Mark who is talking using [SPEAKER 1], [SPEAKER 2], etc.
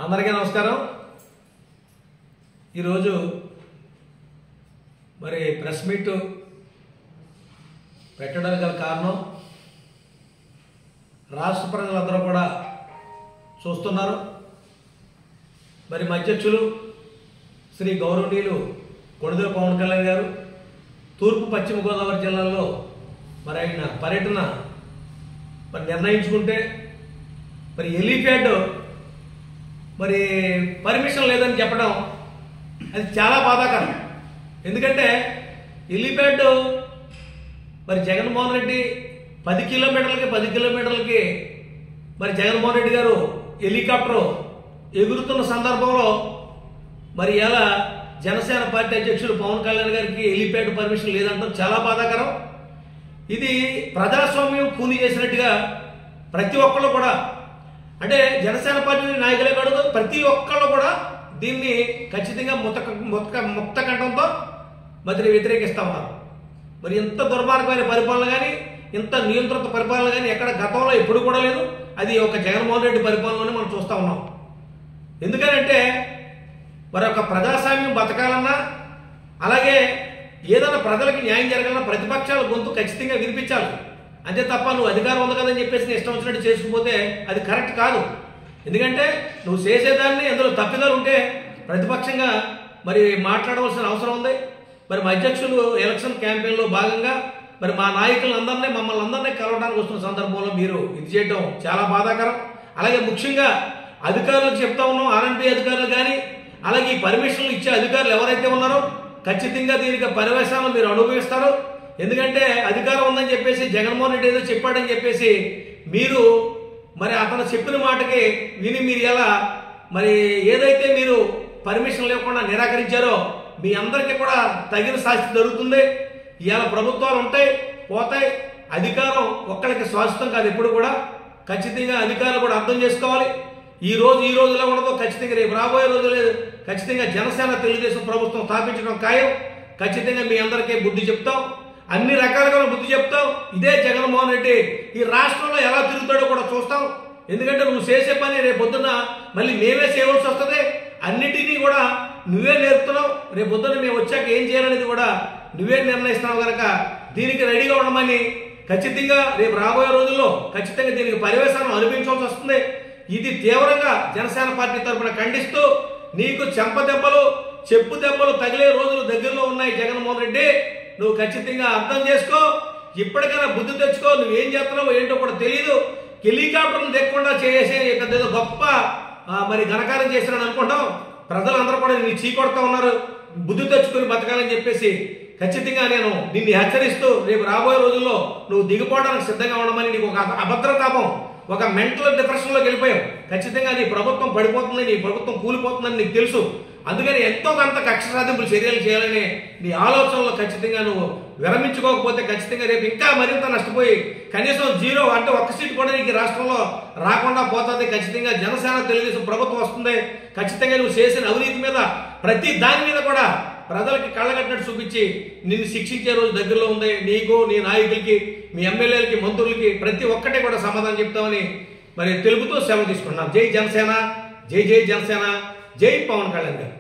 [SPEAKER 1] అందరికీ నమస్కారం। ఈరోజు మరి ప్రెస్ మీట్ పెట్టడానికి గల కారణం రాష్ట్ర ప్రజలందరూ కూడా చూస్తున్నారు। మరి అధ్యక్షులు శ్రీ గౌరవనీయులు కొణిదెల పవన్ కళ్యాణ్ గారు తూర్పు పశ్చిమ గోదావరి జిల్లాలో మరి ఆయన పర్యటన మరి నిర్ణయించుకుంటే మరి హెలీప్యాడ్ మరి పర్మిషన్ లేదని చెప్పడం అది చాలా బాధాకరం। ఎందుకంటే హెలీప్యాడ్ మరి జగన్మోహన్ రెడ్డి 10 కిలోమీటర్లకి మరి జగన్మోహన్ రెడ్డి గారు హెలికాప్టర్ ఎగురుతున్న సందర్భంలో మరి ఎలా జనసేన పార్టీ అధ్యక్షుడు పవన్ కళ్యాణ్ గారికి హెలీప్యాడ్ పర్మిషన్ లేదంటాం చాలా బాధాకరం। ఇది ప్రజాస్వామ్యం కూని చేసినట్టుగా ప్రతి ఒక్కళ్ళు కూడా అంటే జనసేన పార్టీ నాయకులే కాదు ప్రతి ఒక్కళ్ళు కూడా దీన్ని ఖచ్చితంగా ముక్త కంఠంతో మరి వ్యతిరేకిస్తా ఉన్నారు। మరి ఇంత దుర్మార్గమైన పరిపాలన కానీ ఇంత నియంత్రిత పరిపాలన కానీ ఎక్కడ గతంలో ఎప్పుడు కూడా లేదు। అది ఒక జగన్మోహన్ రెడ్డి పరిపాలనలోనే మనం చూస్తూ ఉన్నాం। ఎందుకంటే మరి ఒక ప్రజాస్వామ్యం బతకాలన్నా అలాగే ఏదైనా ప్రజలకు న్యాయం జరగాలన్నా ప్రతిపక్షాల గొంతు ఖచ్చితంగా వినిపించాలి। అంతే తప్ప నువ్వు అధికారం ఉంది కదని చెప్పేసి నీ ఇష్టం వచ్చినట్టు చేసుకుపోతే అది కరెక్ట్ కాదు। ఎందుకంటే నువ్వు చేసేదాన్ని అందులో తప్పిదాలు ఉంటే ప్రతిపక్షంగా మరి మాట్లాడవలసిన అవసరం ఉంది। మరి మా అధ్యక్షులు ఎలక్షన్ క్యాంపెయిన్లో భాగంగా మరి మా నాయకులందరినీ మమ్మల్ని అందరినీ కలవడానికి వస్తున్న సందర్భంలో మీరు ఇది చేయడం చాలా బాధాకరం। అలాగే ముఖ్యంగా అధికారులకు చెప్తా ఉన్నాం, ఆర్ఎండ్బి అధికారులు కానీ అలాగే ఈ పర్మిషన్లు ఇచ్చే అధికారులు ఎవరైతే ఉన్నారో ఖచ్చితంగా దీనికి పర్యవేక్షణ మీరు అనుభవిస్తారు। ఎందుకంటే అధికారం ఉందని చెప్పేసి జగన్మోహన్ రెడ్డి ఏదో చెప్పాడని చెప్పేసి మీరు మరి అతను చెప్పిన మాటకి విని మీరు ఎలా మరి ఏదైతే మీరు పర్మిషన్ లేకుండా నిరాకరించారో మీ అందరికీ కూడా తగిన శాస్తి జరుగుతుంది। ఇవాళ ప్రభుత్వాలు ఉంటాయి పోతాయి, అధికారం ఒక్కరికి శాశ్వతం కాదు ఎప్పుడు కూడా। ఖచ్చితంగా అధికారులు కూడా అర్థం చేసుకోవాలి। ఈ రోజులో ఉండదు, ఖచ్చితంగా రేపు రాబోయే రోజులు ఖచ్చితంగా జనసేన తెలుగుదేశం ప్రభుత్వం స్థాపించడం ఖాయం। ఖచ్చితంగా మీ అందరికీ బుద్ధి చెప్తాం, అన్ని రకాలుగా బుద్ధి చెప్తాం। ఇదే జగన్మోహన్ రెడ్డి ఈ రాష్ట్రంలో ఎలా తిరుగుతాడో కూడా చూస్తాం। ఎందుకంటే నువ్వు చేసే పని రేపు పొద్దున్న మళ్ళీ మేమే చేయవలసి వస్తుంది। అన్నిటినీ కూడా నువ్వే నేర్పుతున్నావు, రేపు పొద్దున్న మేము వచ్చాక ఏం చేయాలనేది కూడా నువ్వే నిర్ణయిస్తున్నావు కనుక దీనికి రెడీగా ఉండమని ఖచ్చితంగా రేపు రాబోయే రోజుల్లో ఖచ్చితంగా దీనికి పర్యవేక్షణ అనిపించాల్సి వస్తుంది। ఇది తీవ్రంగా జనసేన పార్టీ తరఫున ఖండిస్తూ నీకు చెప్పు దెబ్బలు తగిలే రోజులు దగ్గరలో ఉన్నాయి జగన్మోహన్ రెడ్డి, నువ్వు ఖచ్చితంగా అర్థం చేసుకో, ఇప్పటికైనా బుద్ధి తెచ్చుకో। నువ్వేం చేస్తున్నావో ఏంటో కూడా తెలియదు। హెలికాప్టర్ను తెక్కకుండా చేసే పెద్ద గొప్ప మరి ఘనకారం చేసినాడు అనుకుంటాం। ప్రజలందరూ కూడా నిన్ను చీకొడతా ఉన్నారు, బుద్ధి తెచ్చుకుని బతకాలని చెప్పేసి ఖచ్చితంగా నేను నిన్ను హెచ్చరిస్తూ రేపు రాబోయే రోజుల్లో నువ్వు దిగిపోవడానికి సిద్ధంగా ఉండమని నీకు ఒక అభద్రతాపం ఒక మెంటల్ డిప్రెషన్లోకి వెళ్ళిపోయావు। ఖచ్చితంగా నీ ప్రభుత్వం పడిపోతుంది, నీ ప్రభుత్వం కూలిపోతుందని నీకు తెలుసు। అందుకని ఎంతో కొంత కక్ష సాధింపులు చర్యలు చేయాలని నీ ఆలోచనలో ఖచ్చితంగా నువ్వు విరమించుకోకపోతే ఖచ్చితంగా రేపు ఇంకా మరింత నష్టపోయి కనీసం 0 అంటే 1 సీటు కూడా నీకు రాష్ట్రంలో రాకుండా పోతుంది। ఖచ్చితంగా జనసేన తెలుగుదేశం ప్రభుత్వం వస్తుంది। ఖచ్చితంగా నువ్వు చేసిన అవినీతి మీద ప్రతి దాని మీద కూడా ప్రజలకి కళ్ళగట్టినట్టు చూపించి నిన్ను శిక్షించే రోజు దగ్గరలో ఉంది। నీకు, నీ నాయకులకి, మీ ఎమ్మెల్యేలకి, మంత్రులకి ప్రతి ఒక్కటే కూడా సమాధానం చెప్తామని మరి తెలుపుతూ సెలవు తీసుకున్నాం। జై జనసేన, జై జనసేన, జై పవన్ కళ్యాణ్ గారు।